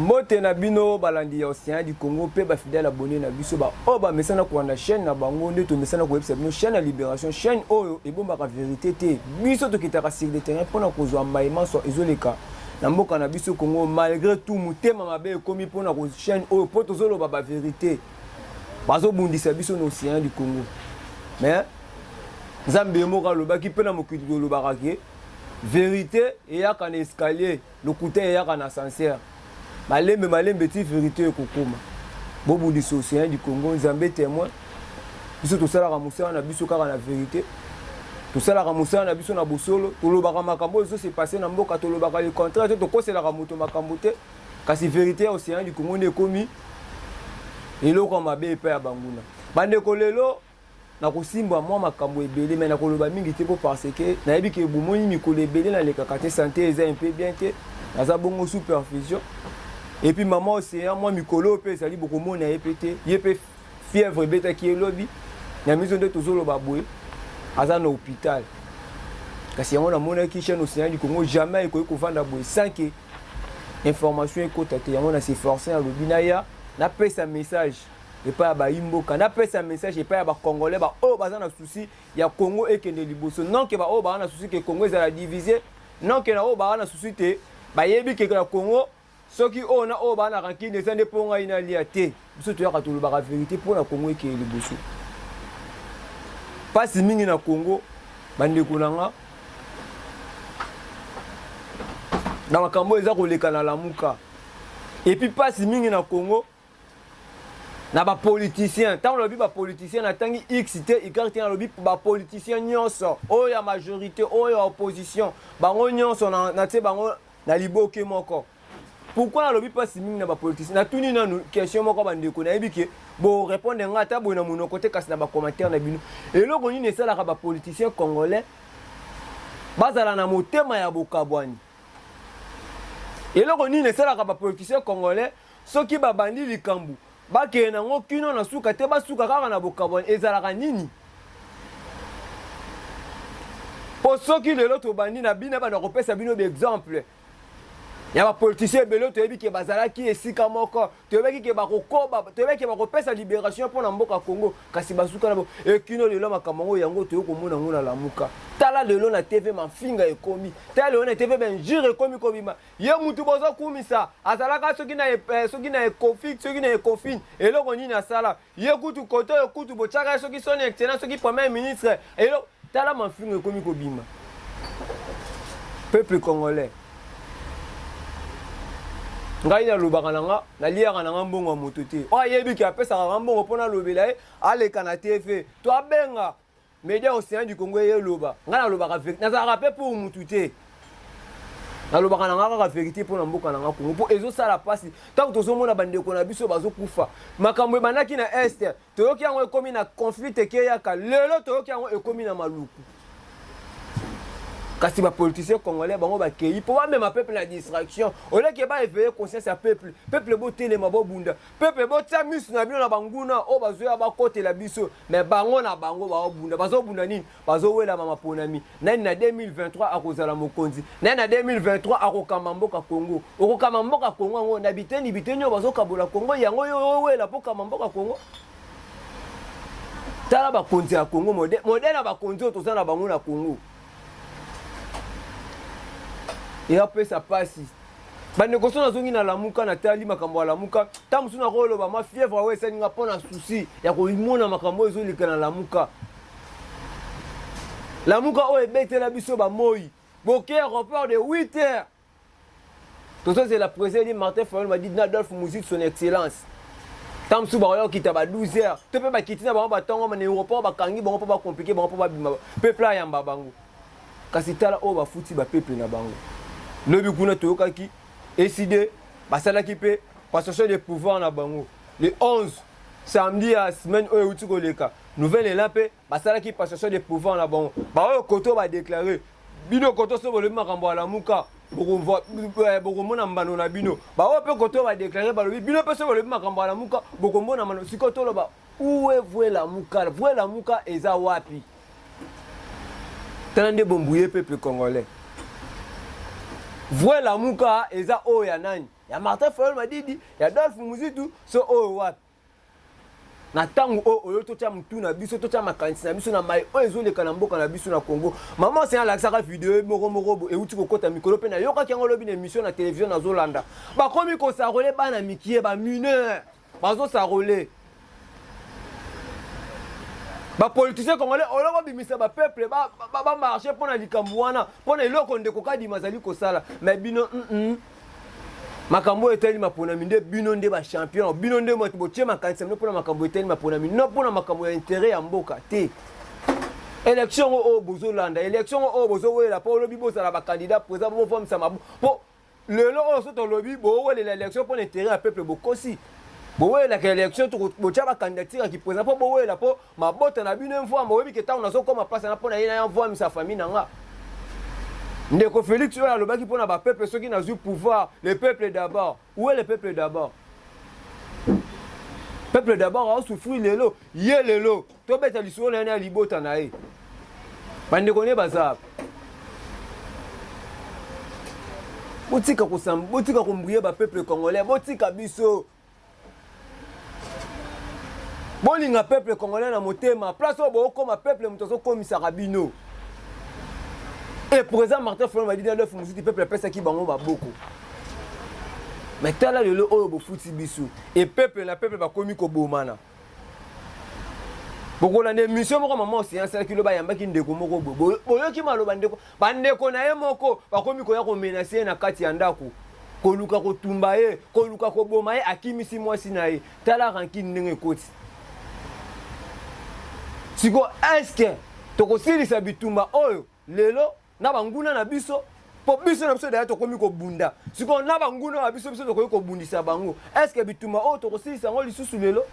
Mbote na bino balandi ya océan du Congo pe ba fidèle abonné na biso ba oba mesana ko na chaîne na bango nde to mesana ko website no chaîne à Libération chaîne oyo e bomba ka vérité te biso to kitaka sur le terrain pona ko zo maïma so ezoleka na mboka na biso Congo malgré tout mutema mabe komi pona ko chaîne oyo poto zolo ba vérité bazo bundisa biso no océan du Congo mais Nzambe moka lobaki pe na mokili lobaka ke vérité et ya kan escalier le côté ya kan ascenseur malembe ti vérité kokoma bobu di océan du Congo Nzambe témoin biso to sala ka musala na biso kaka na vérité to sala ka musala na biso na bosolo to lobaka makambo eso se passer na mboka to lobaka le contraire to kosela ka moto makambo te kasi vérité océan du Congo ne komi eloko mabe pe ya banguna bande ko lelo na kosimba mwa makambo ebele mais na koloba mingi te po parce que na yebi ke bomoni mikolo ebele na lekaka te santé eza un peu bien te naza bongo sous perfusion. Et puis maman océan moi mikolo pe sali beaucoup mona epete yepe fièvre beta ki elobi na maison de tozolo baboye aza na hôpital kasi yango na mona ki chaîne océan du Congo jamais ko vanda boye sans que information ekota te yango na se forcer à lobina ya na pesa message et pas ba imboka na pesa message et pas ba congolais ba o baza na souci ya Congo et kende liboso non que ba o ba na souci que Congo za la diviser non que na o ba na souci te ba yebi ke na Congo soki on a o ba na ranki ne sande ponga ina liate biso to ya ka tolo ba vérité pour na Congo ke liboso pas mingi na Congo bande kunanga na makambo eza koleka na lamuka et puis pas mingi na Congo na ba politicien tant lobi ba politicien na tangi x te ikarti na lobi ba politicien nyonso o ya majorité o ya opposition bango nyonso na te bango na liboke moko pourquoi na lobi pas mingi na ba politicien na tuni na question moko bandeko na yebiki bo répondre ngata bo na monoko te kasi na ba commentaire na bino eloko nini esala ka ba politicien congolais bazala na motema ya bokabwani eloko nini esala ka ba politicien congolais soki babandi likambu bake na ngo kino na suka te basuka kaka na bokabwani ezalaka nini po soki lelo to bandi na bina bana kopesa bino d'exemple ya ba politicien belo to yebi ke bazalaki esika moko to yebi ke bakokoba to yebi ke bakopesa libération pour na mboka Congo kasi basuka na bo e kino lelo makambo yango to yokomona ngona lamuka tala lelo na TV mafinga ekomi tala lelo na TV ben jure ekomi kobima ye mutu bozo kumisa azalaka soki na conflit soki na conflit eloko nini asala ye kutu koto ye kutu bochaka soki son excellence soki premier ministre elo tala mafinga ekomi kobima peuple congolais ngai na lobaka nanga na liaka nanga mbongo moto te o yebi ki apesa ka mbongo pona lobela e aleka na TV to abenga media océan du Congo ye loba nga na lobaka vérité na za rappel pour mutu te na lobaka nanga ka vérité pona mboka nanga Congo po ezo sala pasi tant que tozomona bandeko na biso bazo kufa makambo banaki na est toyoki yango ekomi na conflit ke yaka lelo toyoki yango ekomi na maluku kasi ba politicien congolais bango ba kei po ba même peuple na distraction au lieu que ba éveiller conscience à peuple bo telema bo bunda peuple bo tamis na bino na banguna o bazoya ba kote la biso mais bango na bango ba bunda bazo bunda nini bazo wela mama ponami nani na 2023 akozala mokonzi nani na 2023 akokamba mboka Congo okokamba mboka Congo ngo na biteni bazo kabola Congo yango yo wela po kamba mboka Congo tala ba konzi ya Congo modèle ba konzi to sana bango na Congo. Et après ça passe. Bande ko sona zongi na lamuka na tali makambo ya lamuka. Tamusu na rolo ba ma fièvre we sani nga pona souci ya ko imona makambo ezo lika na lamuka. Lamuka o ebetela biso ba moi. Boké report de 8 heures. Tout ça c'est la présidente Martin Fayol m'a dit Nadolphe Musique son excellence. Tamusu ba yo kita ba 12 heures. Te pe ba kitina ba tongo ma aéroport ba kangi ba pa ba compliqué ba pa ba peuple ya mbabango. Kasi tala o ba futi ba peuple na bango. Lobi kuna toyokaki décidé basalaki pe passation de pouvoir na bango le 11 samedi à semaine oyo uti koleka nouvelle là pe basalaki passation de pouvoir na bango ba oyo koto ba déclarer bino koto so bolobi makambo ala muka bokomona mbano na bino ba oyo pe koto ba déclarer balobi bino pe so bolobi makambo ala muka bokomona mano sikoto loba uwe vwe la muka eza wapi tande bombouye peuple congolais. Voilà muka eza oya nani ya Martin Fayol Madidi ya Adolphe Muzitu so oyo wapi na tangu oyo tocha mutu na biso tocha makanisi na biso na mai oyo ezoleka na mboka na biso na Congo maman c'est alakisaka video moko euti kokota mikolo pe na yoka kiango lobi na émission na télévision na Zolanda bakomi kosarole bana mikie ba mineur bazo sarole ba politicien congolais oloko bimisa ba peuple ba marcher pona likambo wana pona eloko ndeko kadi mazali kosala mais bino makambo eteli mapona minde bino nde ba champion bino nde moto botie makanisa no pona makambo eteli mapona minde no pona makambo ya intérêt ya mboka te élection o bozolanda élection o bozowela po lobi bozala ba candidat président bo vomisa mabu po lelo o soto lobi bo wele l'élection pona intérêt ya peuple bokosi bowela ka élection to botia ba candidature ki président po bowela po mabota na bino mvua moyebi ke ta unazo koma place na pona yena mvua misa famille nanga ndeko Félix oyo alobaki pona ba peuple soki na zu pouvoir le peuple d'abord où est le peuple d'abord peuple d'abord a souffrir lelo ye lelo to beta lisolo na ya libota na ye bandeko ne bazab botika kombuye ba peuple congolais botika biso bolinga peuple congolais na motema place obo koma peuple mutozo komisa rabino et président Martin Fayol Madidi Adolphe Muzitu peuple pesa ki bango ba boko mais tala lelo oyo bo futi biso et peuple na peuple ba komi ko bomana bokola ne mission moko maman science ki lo ba yamba ki ndeko moko boyo ki maloba ndeko bandeko na ye moko ba komi ko ya ko menacer na kati ya ndako koluka ko tumba ye koluka ko boma ye akimisi mwasi na ye tala ranki ndenge koti siko eske tokosilisa bitumba oyo lelo na banguna na biso po biso na biso da to komi ko bunda siko na banguna na biso to komi ko bundisa bango eske bitumba oyo tokosilisa ngo lisusu lelo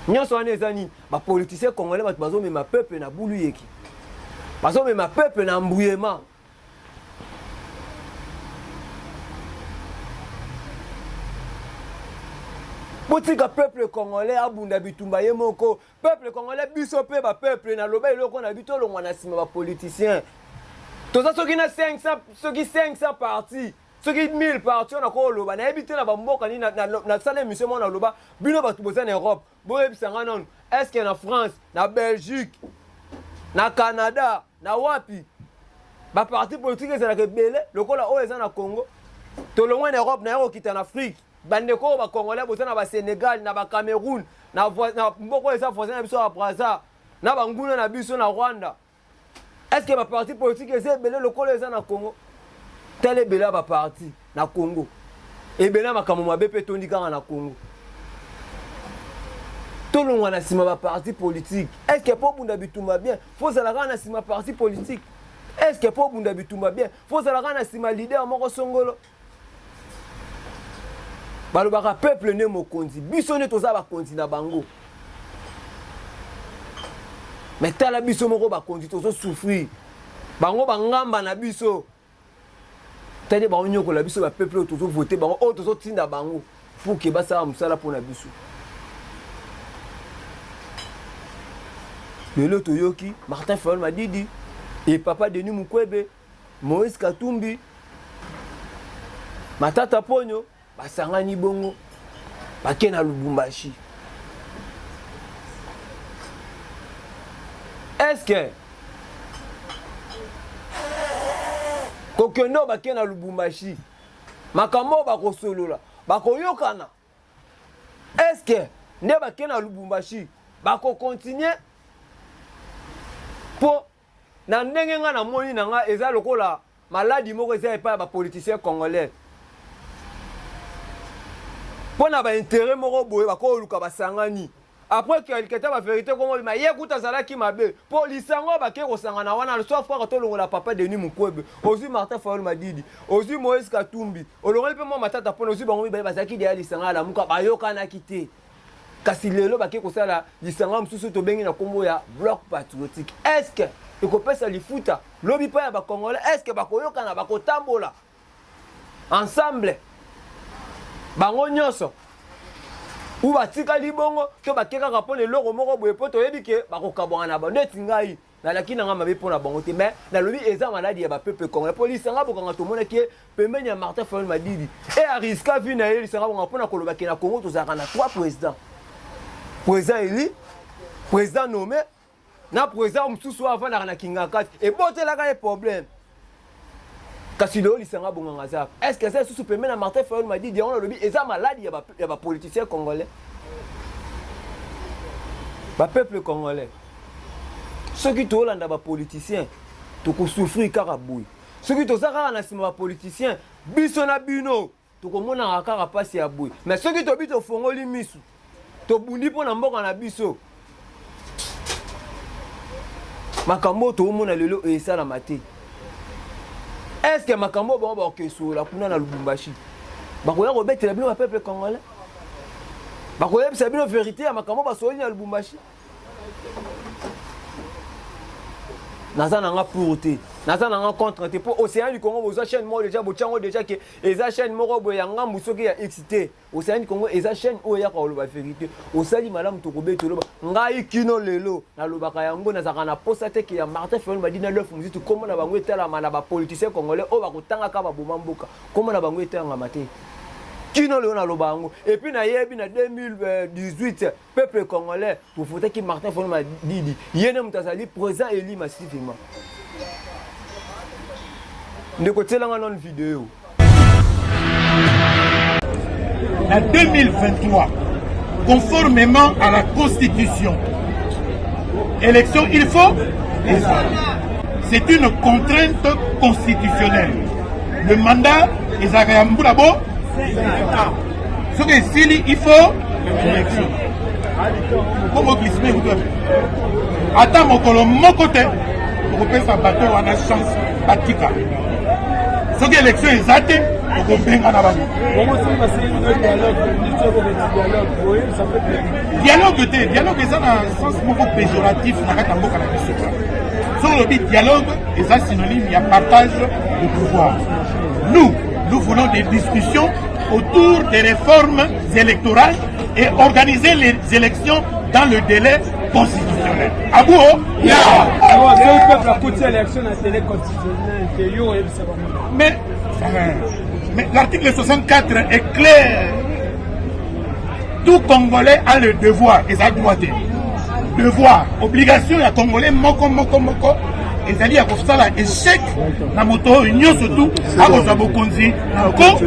nyonso wana ezani ba politicien congolais bato bazomema peuple na bulu yeki bazomema peuple na mbuyema botika peuple congolais abunda bitumba ye moko peuple congolais biso pe ba peuple na loba eloko na bito longwa na sima ba politicien toza soki na 500 parti soki 1000 parti on a ko loba na ebité na ba mboka ni na sala émission mo na loba bino batu boza na Europe boyebisanga non est-ce que na France na Belgique na Canada na wapi ba parti politique ezalaka ebele lokola oyo eza na Congo tolongwa na Europe na yako kita na Afrique bandeko ba congolais boza na ba Sénégal na ba Cameroun na mboko eza voisin na biso ba Brazza na banguna na biso na Rwanda est-ce que ba parti politique eza belé lokolo eza na Congo tele belé ba parti na Congo et belé makambo mabe pe tondi kanga na Congo tolongwa na sima ba parti politique est-ce que po bunda bitumba bien faut ça la na sima parti politique est-ce que po bunda bitumba bien faut ça la na sima leader moko songolo balobaka peuple ne mokonzi biso ne toza bakonzi na bango mais tala biso moko bakonzi tozo souffrir bango bangamba na biso tali ba onyoko la biso ba peuple tozo voter bango o tozo tinda bango pour que basa musala pona biso lelo toyoki Martin Fayol Madidi et papa Denis Mukwege Moïse Katumbi Matata Ponyo basangani bongo bake na Lubumbashi est-ce que kokendo bake na Lubumbashi makambo bakosolola bakoyokana est-ce que ne bake na Lubumbashi bako continuer po na ndenge nga na moni na nga eza lokola maladi moko eza epa ba politicien congolais pona ba intérêt moko boye bako luka basangani après quelqu'un ba vérité comme ma yekuta zalaki mabe po lisango bake ko sangana wana le soir frère to longola papa Denis Mukwege ozu Martin Fayol Madidi ozu Moïse Katumbi olongoli pe mo matata pona ozu bango ba bazaki dia lisanga la muka bayokana kité kasi lelo bake ko sala lisanga msusu to bengi na kombo ya bloc patriotique est-ce que ekopesa lifuta lobi pa ya ba congolais est-ce que bakoyokana bakotambola ensemble bango nyonso ou batika libongo to bakeka kapone loko moko boye poto yebi ke bakokabwana ba ndeti ngai nalaki nanga mabe mpona bango te mais nalobi eza maladi ya bapeuple congolais mpo lisanga bokanga tomonaki pembeni ya Martin Fayulu Madidi e ariska vi na ye lisanga bonga mpona kolobaki na Congo tozalaka na 3 présidents président éli président nommé na président mosusu oyo avandaka na kingakati ebotelaka ye problème kasi lelo lisanga bonganga zaka est ce que eza lisusu pembeni na Martin Fayulu Madidi yango nalobi eza maladi ya bapoliticien congolais bapeuple congolais soki tolanda bapoliticien tokosouffrir kaka boye soki toza kaka na nsima bapoliticien biso na bino tokomonaka kaka mpasi ya boye mais soki tobi tofongoli misu tobundi mpo na mboka na biso makambo toomona lelo esalama te est ce que makambo bango bakokesola kuna na Lubumbashi bakoya kobetela bino bapeuple congolais bakoyebisa bino vérité ya makambo basoli na Lubumbashi naza nanga pour te naza nanga contre te pour Océan du Congo boza chaîne moko déjà bochango déjà que eza chaîne moko boye ya ngambu soki ya XT Océan du Congo eza chaîne oyo ya koloba vérité osali malamu tokobeta loba ngai kino lelo nalobaka yango nazaka na posa te ke ya Martin Fayulu Madidi na lefu muzitu komo na bango etalama na bapoliticien congolais oyo bakotanga ka baboma mboka komo na bango etalanga te kino lelo naloba yango et puis nayebi na 2018 peuple congolais pour voter ki Martin Fayulu Madidi yene mutazali président Eli massivement ndeko telanga non vidéo en 2023 conformément à la constitution élection il faut c'est une contrainte constitutionnelle le mandat ezaka ya mbula bo ce que s'il il faut élection comme glissement vous attends mon côté pour que ça bateau on a chance batika ce que élection exacte pour benga na bango dialogue est un sens beaucoup péjoratif na kata mboka na biso sur le dialogue est synonyme il y a partage de pouvoir nous voulons des discussions autour des réformes électorales et organiser les élections dans le délai constitutionnel. Abou, mais l'article 64 est clair. Tout Congolais a le devoir, et ça doit être. Devoir, obligation, il y a Congolais, moko. ezali ya kosala échec na moto oyo nyonso tu akozwa bokonzi na ko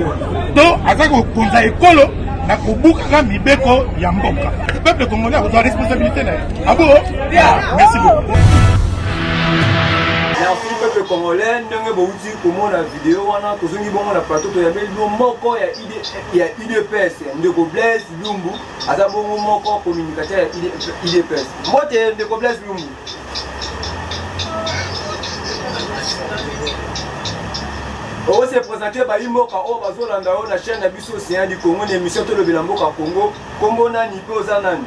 to aza kokonza ekolo na kobukaka mibeko ya mboka peuple congolais akozwa responsabilité na ye abo merci beaucoup. Merci peuple congolais ndenge bouti komona vidéo wana tozongi bongo na plateau to ya bino moko ya UDPS ndeko Blaise Lumbu aza bongo moko communicateur ya UDPS mbote ndeko Blaise Lumbu. On s'est présenté par Imoka au Bazolanda na chaîne Abisso Océan du Congo, une émission de Bilamboka Congo, Congo Nani Pozanani.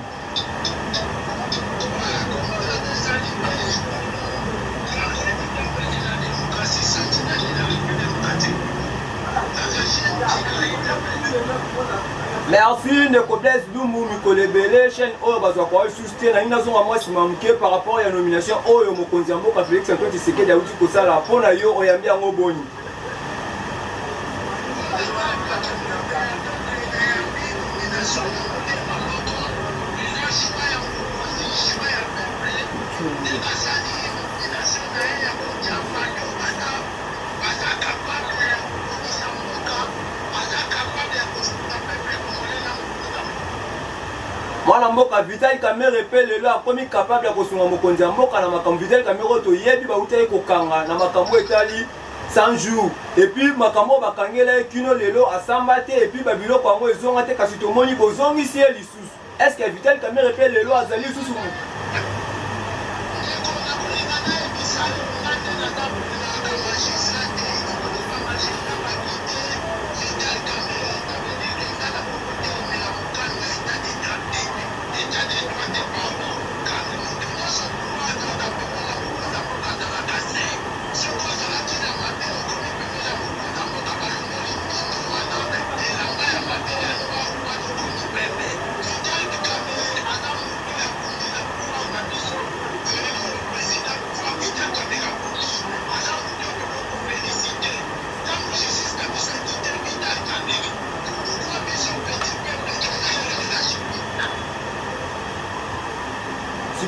Merci Ndeko Blaise Lumbu Mikolebele chaîne oyo bazwa kwa sustain na ina zonga mwasi mamuke par rapport à la nomination oyo mokonzi mboka Félix Antoine Tshisekedi auti kosala pona yo oyambi yango boni. Mwana mboka Vital Kamerhe epe lelo akomi capable ya kosunga mokonzi ya mboka na makambo Vital Kamerhe toyebi bautai kokanga na makambo etali 100 jours et puis makambo bakangela kino lelo asamba te et puis babiloko yango ezonga te kasi tomoni bozongisi ye lisusu est-ce que Vital Kamerhe epe lelo azali lisusu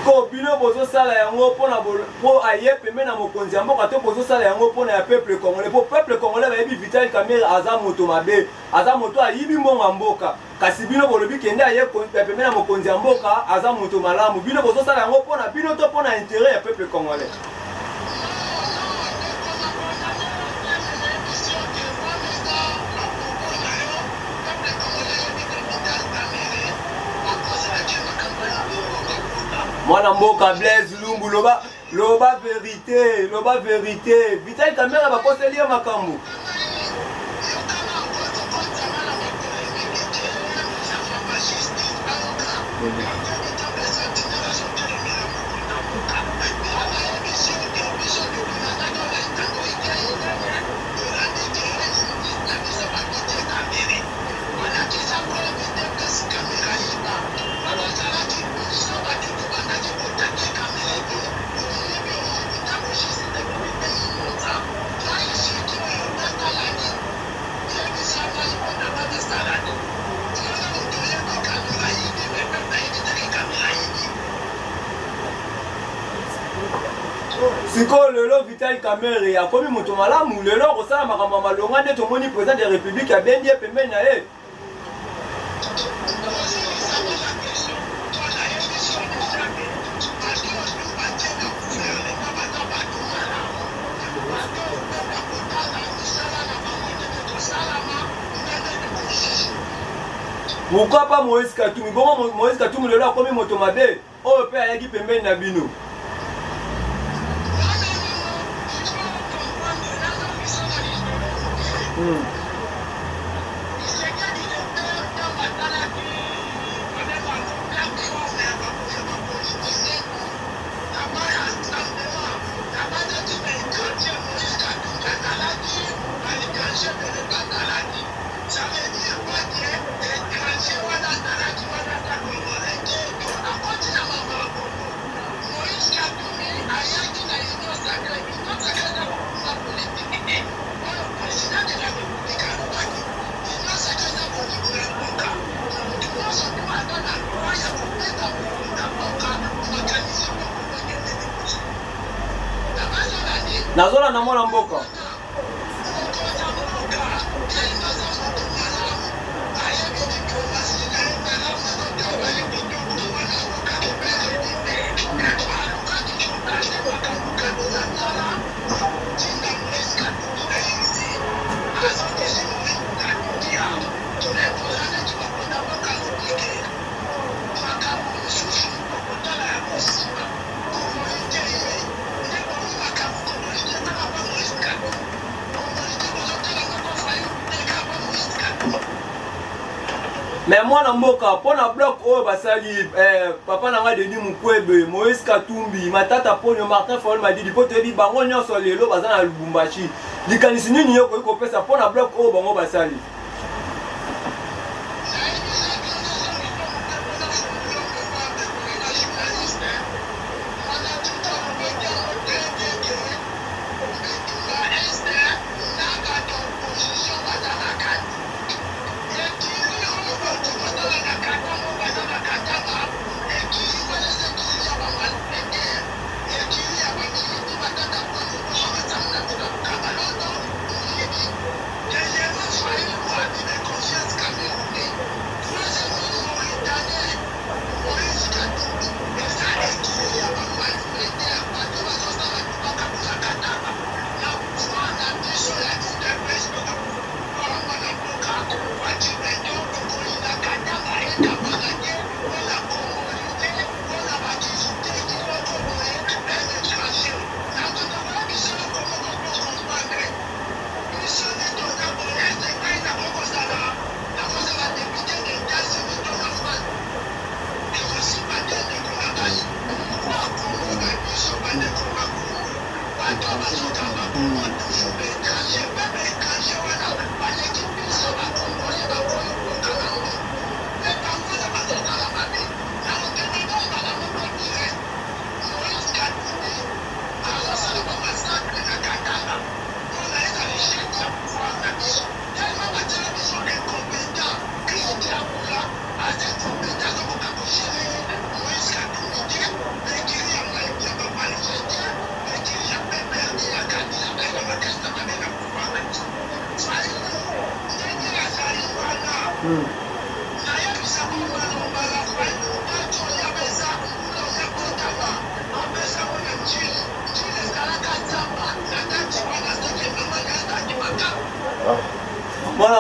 siko bino bozo sala yango pona po aye pembe na mokonzi mboka to bozo sala yango pona ya peuple congolais po peuple congolais ba yebi Vital Kamerhe aza moto mabe aza moto ayibi mbongo mboka kasi bino bolobi kende aye pembe na mokonzi mboka aza moto malamu bino bozo sala yango pona bino to pona intérêt ya peuple congolais. Mwana mboka Blaise Lumbu loba vérité Vital Kamerhe bakoseli ya makambo siko lelo Vital Kamerhe akomi moto malamu lelo kosala makambo malonga nde tomoni président de la République abendi pembeni na ye. Pourquoi pas Moïse Katumbi? Bon, Moïse Katumbi lelo akomi moto mabe oyo pe ayaki pembeni na bino. Nazola na mwana mboka mais mwana mboka pona bloc oyo basali papa nanga Denis Mukwege Moïse Katumbi Matata Ponyo Martin Fayulu Madidi po toyebi bango nyonso lelo baza na Lubumbashi likanisi nini yo koki kopesa pona bloc oyo bango basali. Mwana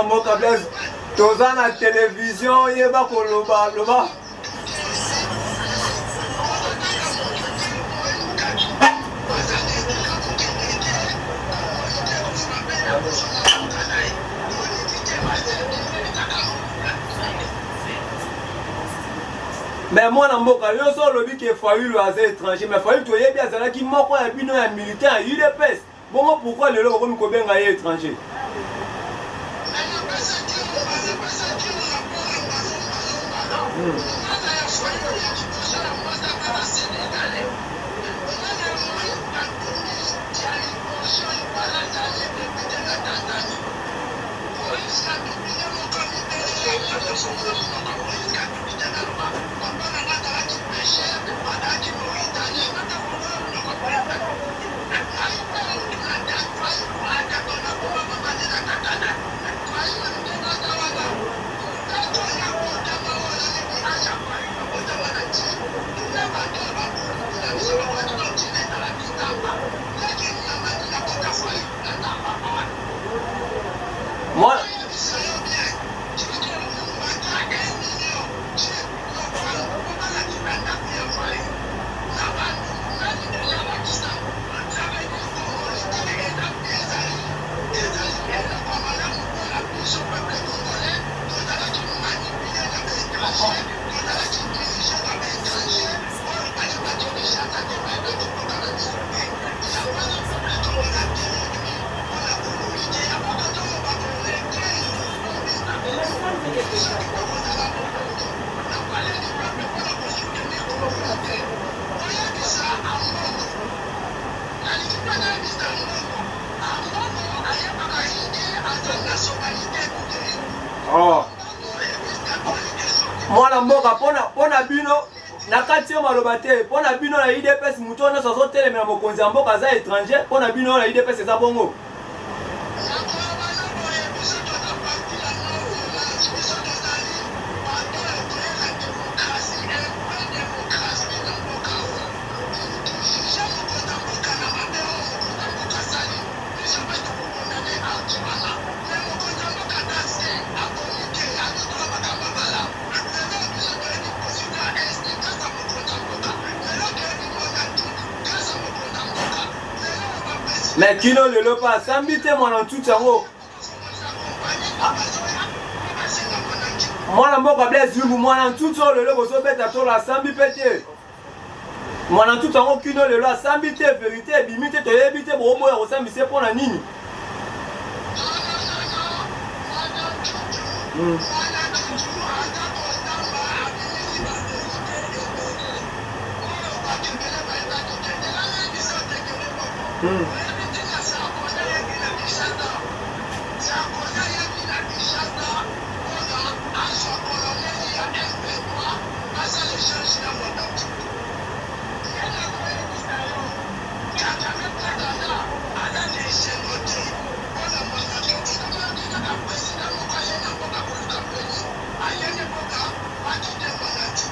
mboka Blaise toza na télévision yeba koloba loba mais mwana mboka yo so lobi ke Fayulu aza étranger mais Fayulu toyebi azalaki moko ya bino ya militaire ya UDPS bongo pourquoi lelo bakomi kobenga ye étranger mwana mboka pona bino na kati yo maloba te pona bino na UDPS mutu nyonso azotelemela mokonzi ya mboka aza étranger pona bino na UDPS eza bongo mais kino lelo pa sambi te mwana ntutu yango mwana mboka Blaise Yumbu mwana ntutu oyo lelo bozobeta tolo asambi mpe te mwana ntutu yango kino lelo asambi te verité ebimi te toyebi te boboya kosambisa mpo na nini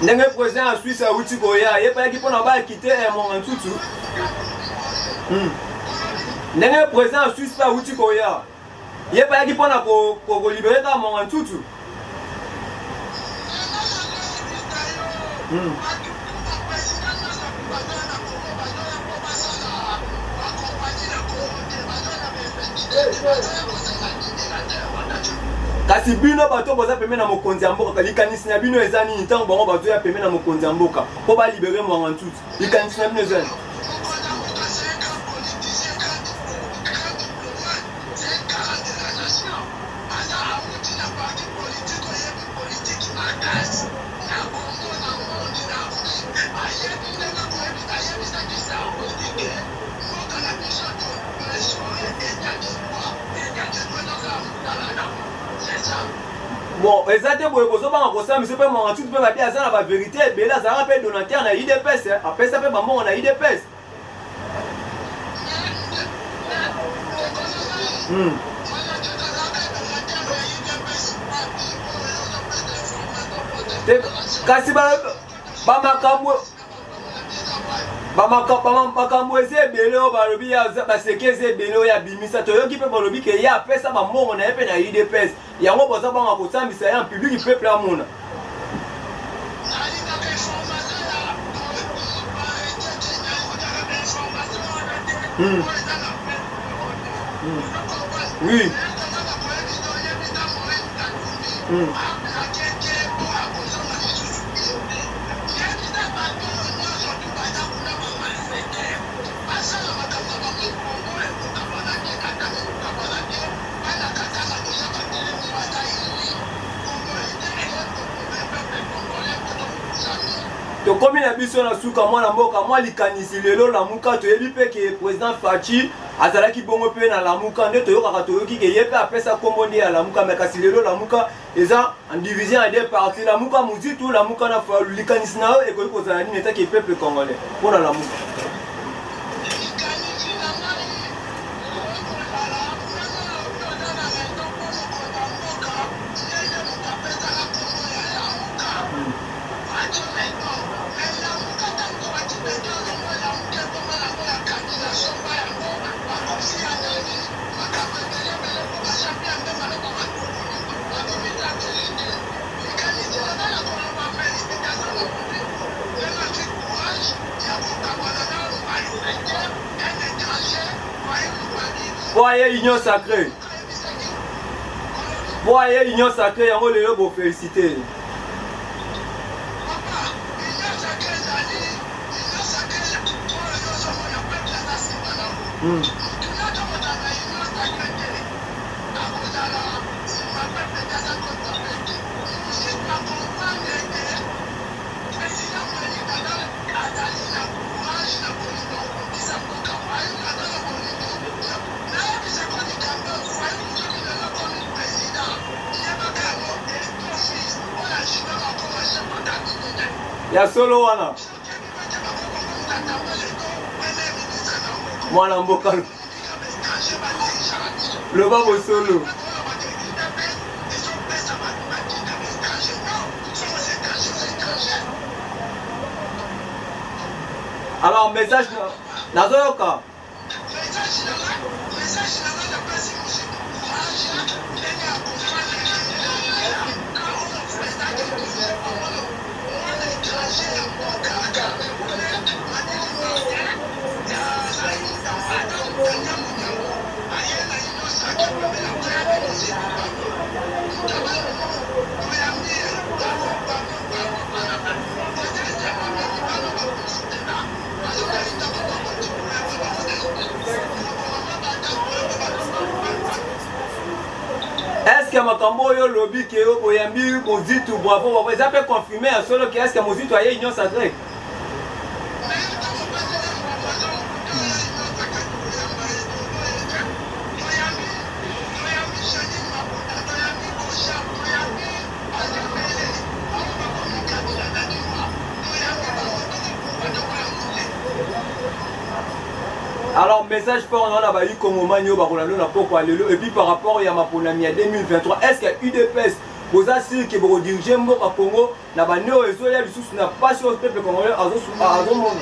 ndenge président ya Suisse awuti koya yepayaki mpona bakite mwana ntutu ndenge président ya Suisse mpe awuti koya yepayaki mpona kolibere kaka mwana ntutu kasi bino bato boza pembe na mokonzi ya mboka likanisi na bino eza nini ntango bango bato ya pembe na mokonzi ya mboka mpo balibere mwana ntutu likanisi na bino eza nini bon eza te boye kozobanga kosambisa mpe mwana ntutu mpe babi aza na bavérité ebele azalaka mpe donateur na UDPS apesa mpe bambongo na UDPS kasi bamakambo eza ebele oyo balobi baseke eza ebele oyo abimisa toyoki mpe balobi ke ye apesa bamongo na ye mpe na UDPS yango boza banga kosambisa ye en public peuple amona oui tokomi na biso na suka mwana mboka mwa likanisi lelo lamuka toyebi mpe ke président Faci azalaki bongo mpe na lamuka nde toyokaka toyoki ke ye mpe apesa kombo nde ya lamuka me kasi lelo lamuka eza en division ya deux parties lamuka muzitu lamuka na falu likanisi na yo ekoki kozala nini etaki peuple congolais mpona lamuka Voyez union sacrée. Voyez union sacrée, yango lelo bo féliciter. Ya solo wana mwana mboka le babo solo alors message nazoyoka est-ce que makambo oyo lobi ke yo boyambi mozitu bravo eza mpe confirmé ya solo ke est-ce que mozitu aye union sacrée alors message fort on a bayi Congo manyo bakolando na poko alelo et puis par rapport à maponami ya 2023 est-ce que UDPS boza sir ke boko diriger mboka Congo na ba neo ezo ya lisusu na pas sur peuple congolais azo mona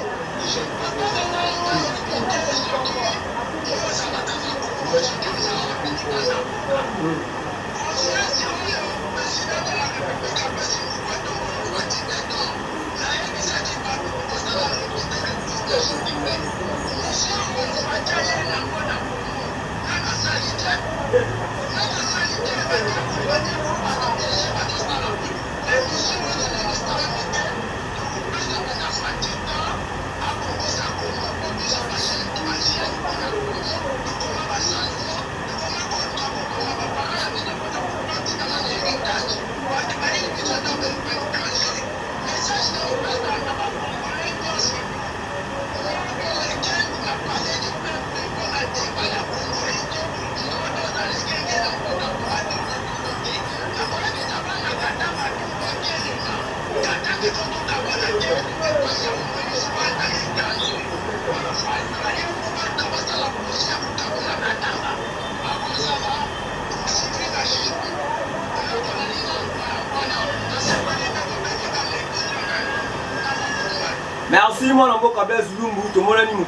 Merci moi Namboka Blaise Lumbu, tout le monde a dit mon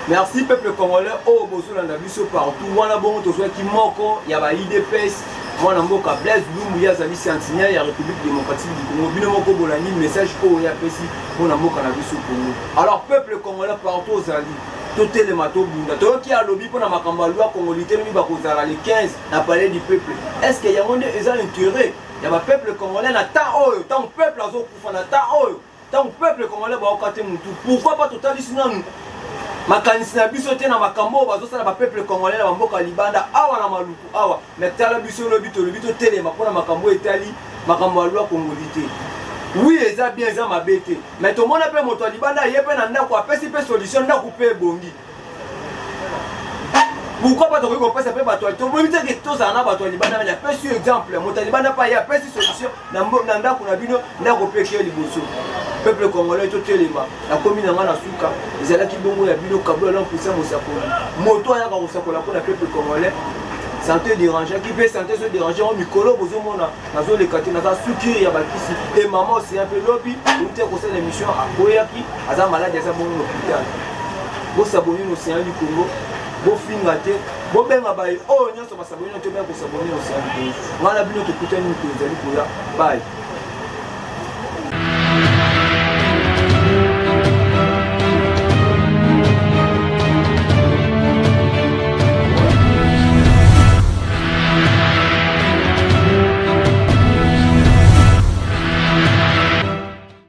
merci peuple congolais, oh bozo landa biso partout, wana bongo to soit ki moko, ya ba IDPS, moi Namboka Blaise Lumbu ya zali sentinelle ya République démocratique du Congo, bino moko bolani message oh ya pesi, moi Namboka na biso Congo. Alors peuple congolais partout zali, toté le mato bunda, to ki a lobby pour na makamba loi congolité mi ba kozala le 15 na palais du peuple. Est-ce que ya monde eza intérêt? Ya ba peuple congolais na temps oyo, tant peuple azo kufa na temps oyo, tant peuple congolais ba okate mutu. Pourquoi pas total sinanu? Makanisi na biso te na makambo bazosala ba peuple congolais na mboka libanda awa na maluku awa mais tala biso lobi to telema pona makambo etali makambo ya loi congolité. Oui eza bien eza mabete mais to mona pe moto libanda yepe na ndako apesi pe solution ndako pe bongi. Pourquoi pas to ko pesa pe bato to bonite ke to za na bato libanda mais apesi exemple moto libanda pa ya apesi solution na ndako na bino ndako pe ke liboso. Peuple congolais to telema la commune nga na suka ezala ki bongo ya bino kablo la mpisa mosakoli moto ya ka kosakola pour la peuple congolais santé déranger qui peut santé se déranger au mikolo bozo mona nazo le kati naza suki ya bakisi et maman c'est un peu lobby une telle conseil d'émission à Koyaki aza malade aza bon hôpital bo saboni no Océan du Congo bo fingate bo benga baye oh nyonso ba saboni to bien ko saboni Océan du Congo ngala bino to kutani ko ezali koya bye.